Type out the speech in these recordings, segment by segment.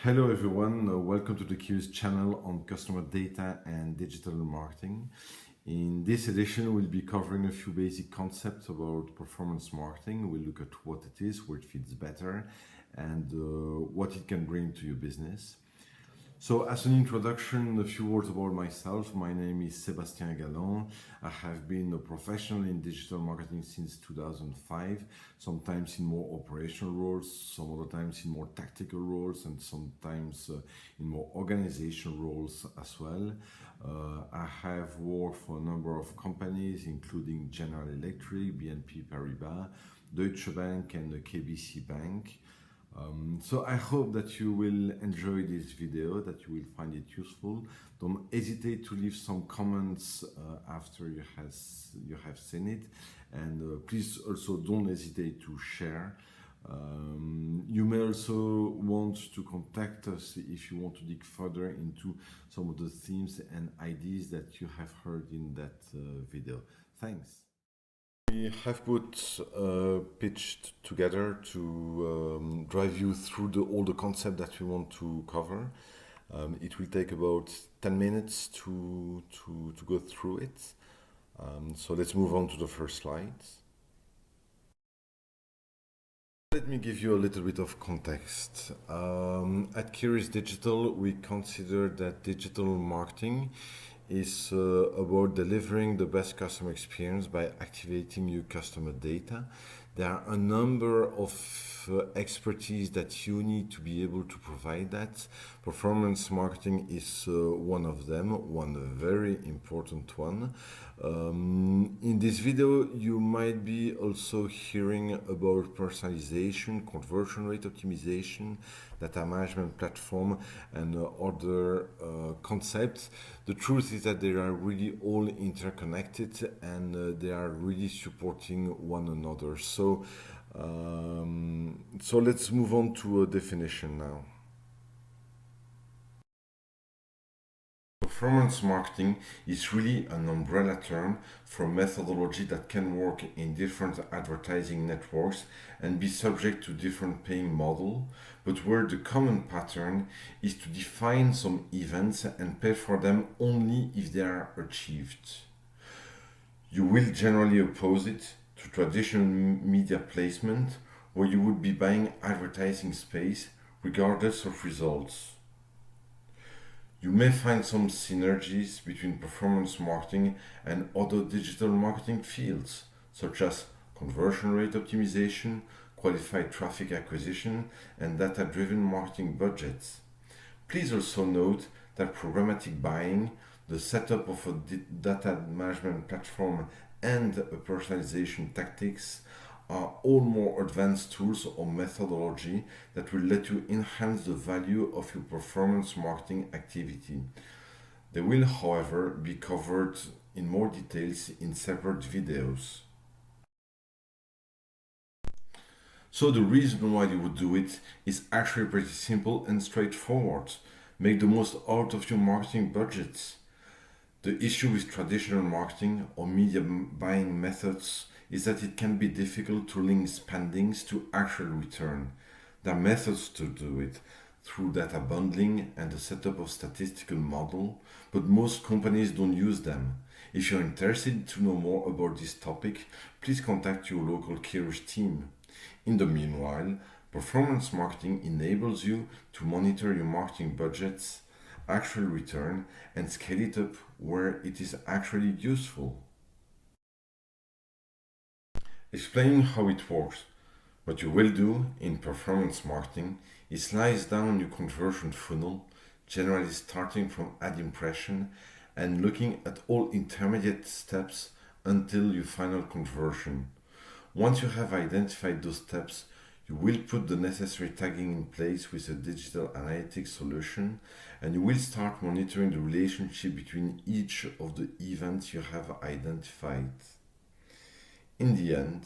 Hello everyone, welcome to the Curious channel on customer data and digital marketing. In this edition, we'll be covering a few basic concepts about performance marketing. We'll look at what it is, where it fits better, and what it can bring to your business. So as an introduction, a few words about myself. My name is Sébastien Galland. I have been a professional in digital marketing since 2005, sometimes in more operational roles, some other times in more tactical roles, and sometimes in more organizational roles as well. I have worked for a number of companies, including General Electric, BNP Paribas, Deutsche Bank, and the KBC Bank. So I hope that you will enjoy this video, that you will find it useful. Don't hesitate to leave some comments after you have seen it, and please also don't hesitate to share. You may also want to contact us if you want to dig further into some of the themes and ideas that you have heard in that video. Thanks. We have put pitched together to drive you through all the concepts that we want to cover. It will take about 10 minutes to go through it. So let's move on to the first slide. Let me give you a little bit of context. At Curious Digital, we consider that digital marketing is about delivering the best customer experience by activating new customer data. There are a number of expertise that you need to be able to provide that. Performance marketing is one of them, one very important one. In this video, you might be also hearing about personalization, conversion rate optimization, data management platform, and other concepts. The truth is that they are really all interconnected and they are really supporting one another. So let's move on to a definition now. Performance marketing is really an umbrella term for methodology that can work in different advertising networks and be subject to different paying models, but where the common pattern is to define some events and pay for them only if they are achieved. You will generally oppose it to traditional media placement, where you would be buying advertising space regardless of results. You may find some synergies between performance marketing and other digital marketing fields, such as conversion rate optimization, qualified traffic acquisition, and data-driven marketing budgets. Please also note that programmatic buying, the setup of a data management platform, and a personalization tactics are all more advanced tools or methodology that will let you enhance the value of your performance marketing activity. They will, however, be covered in more details in separate videos. So the reason why you would do it is actually pretty simple and straightforward. Make the most out of your marketing budgets. The issue with traditional marketing or media buying methods is that it can be difficult to link spendings to actual return. There are methods to do it through data bundling and the setup of statistical model, but most companies don't use them. If you're interested to know more about this topic, please contact your local Curious team. In the meanwhile, performance marketing enables you to monitor your marketing budgets, actual return, and scale it up where it is actually useful. Explaining how it works. What you will do in performance marketing is slice down your conversion funnel, generally starting from ad impression and looking at all intermediate steps until your final conversion. Once you have identified those steps, you will put the necessary tagging in place with a digital analytics solution, and you will start monitoring the relationship between each of the events you have identified. In the end,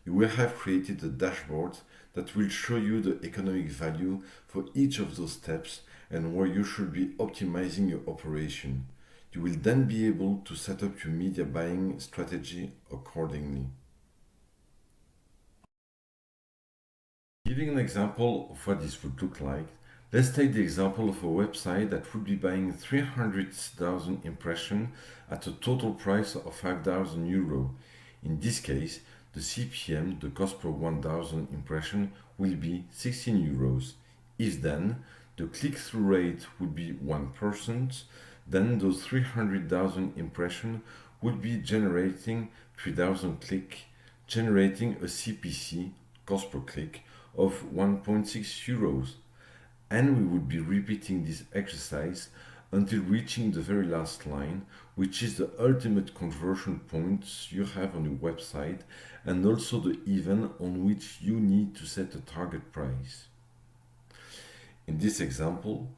you will have created a dashboard that will show you the economic value for each of those steps and where you should be optimizing your operation. You will then be able to set up your media buying strategy accordingly. Giving an example of what this would look like, Let's take the example of a website that would be buying 300,000 impressions at a total price of 5,000 euro. In this case, the CPM, the cost per 1,000 impression, will be 16 euros. If then the click-through rate would be 1%, then those 300,000 impressions would be generating 3,000 clicks, generating a CPC, cost per click, of 1.6 euros. And we would be repeating this exercise until reaching the very last line, which is the ultimate conversion point you have on your website and also the event on which you need to set a target price. In this example,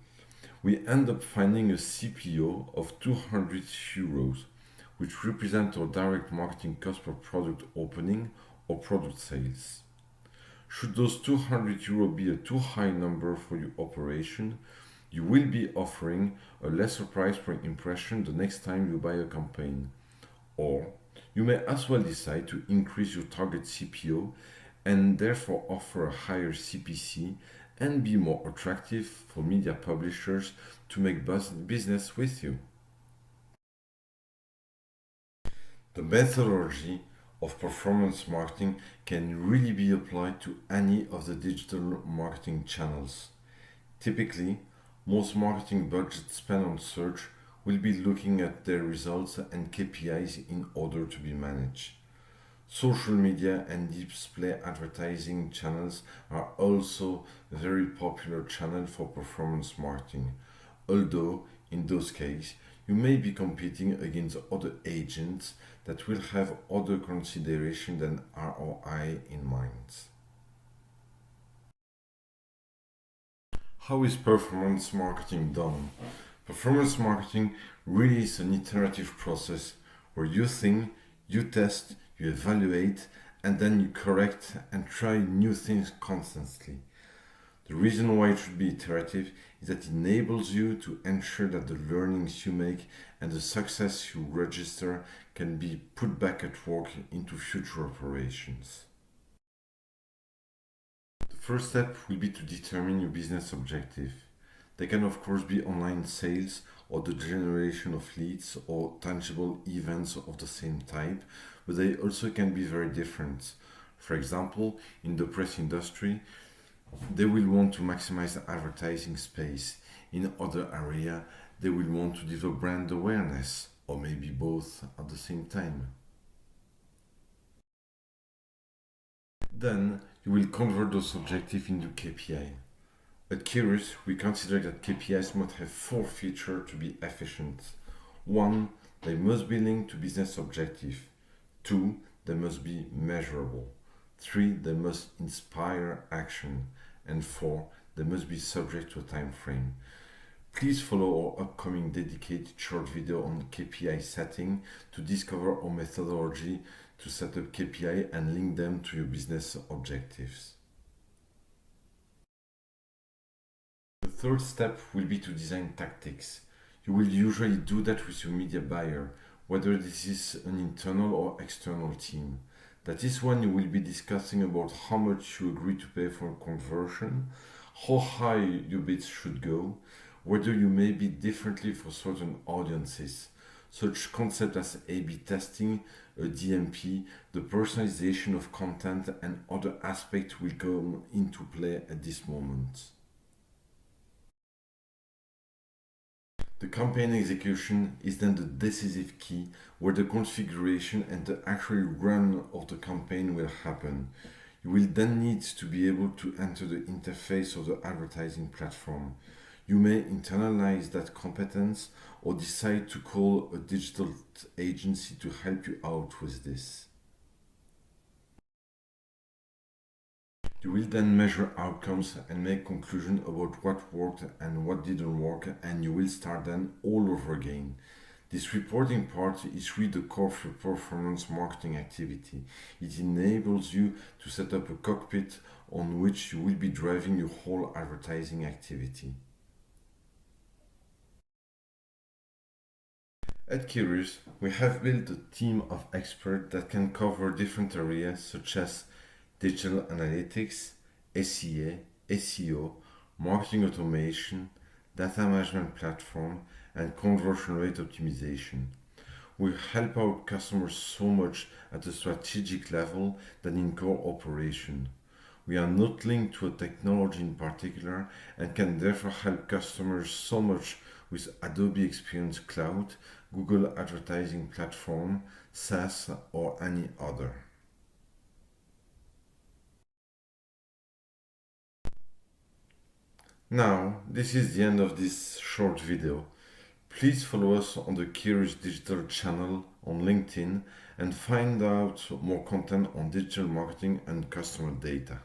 we end up finding a CPO of 200 euros, which represents our direct marketing cost per product opening or product sales. Should those 200 euro be a too high number for your operation, you will be offering a lesser price per impression the next time you buy a campaign. Or you may as well decide to increase your target CPO and therefore offer a higher CPC and be more attractive for media publishers to make business with you. The methodology of performance marketing can really be applied to any of the digital marketing channels. Typically, most marketing budgets spent on search will be looking at their results and KPIs in order to be managed. Social media and display advertising channels are also a very popular channel for performance marketing, although in those cases you may be competing against other agents that will have other consideration than ROI in mind. How is performance marketing done? Performance marketing really is an iterative process where you think, you test, you evaluate, and then you correct and try new things constantly. The reason why it should be iterative is that it enables you to ensure that the learnings you make and the success you register can be put back at work into future operations. The first step will be to determine your business objective. They can of course be online sales or the generation of leads or tangible events of the same type, but they also can be very different. For example, in the press industry, they will want to maximize the advertising space. In other area, they will want to develop brand awareness, or maybe both at the same time. Then you will convert those objectives into KPI. At Curious, we consider that KPIs must have four features to be efficient. 1. They must be linked to business objective. 2. They must be measurable. 3. They must inspire action. And 4. They must be subject to a time frame. Please follow our upcoming dedicated short video on KPI setting to discover our methodology to set up KPI and link them to your business objectives. The third step will be to design tactics. You will usually do that with your media buyer, whether this is an internal or external team. That is when you will be discussing about how much you agree to pay for conversion, how high your bids should go, whether you may bid differently for certain audiences. Such concepts as A/B testing, a DMP, the personalization of content and other aspects will come into play at this moment. The campaign execution is then the decisive key where the configuration and the actual run of the campaign will happen. You will then need to be able to enter the interface of the advertising platform. You may internalize that competence or decide to call a digital agency to help you out with this. You will then measure outcomes and make conclusions about what worked and what didn't work, and you will start then all over again. This reporting part is really the core of your performance marketing activity. It enables you to set up a cockpit on which you will be driving your whole advertising activity. At Curious, we have built a team of experts that can cover different areas such as digital analytics, SEA, SEO, marketing automation, data management platform, and conversion rate optimization. We help our customers so much at the strategic level than in core operation. We are not linked to a technology in particular and can therefore help customers so much with Adobe Experience Cloud, Google Advertising Platform, SaaS, or any other. Now, this is the end of this short video. Please follow us on the Curious Digital channel on LinkedIn and find out more content on digital marketing and customer data.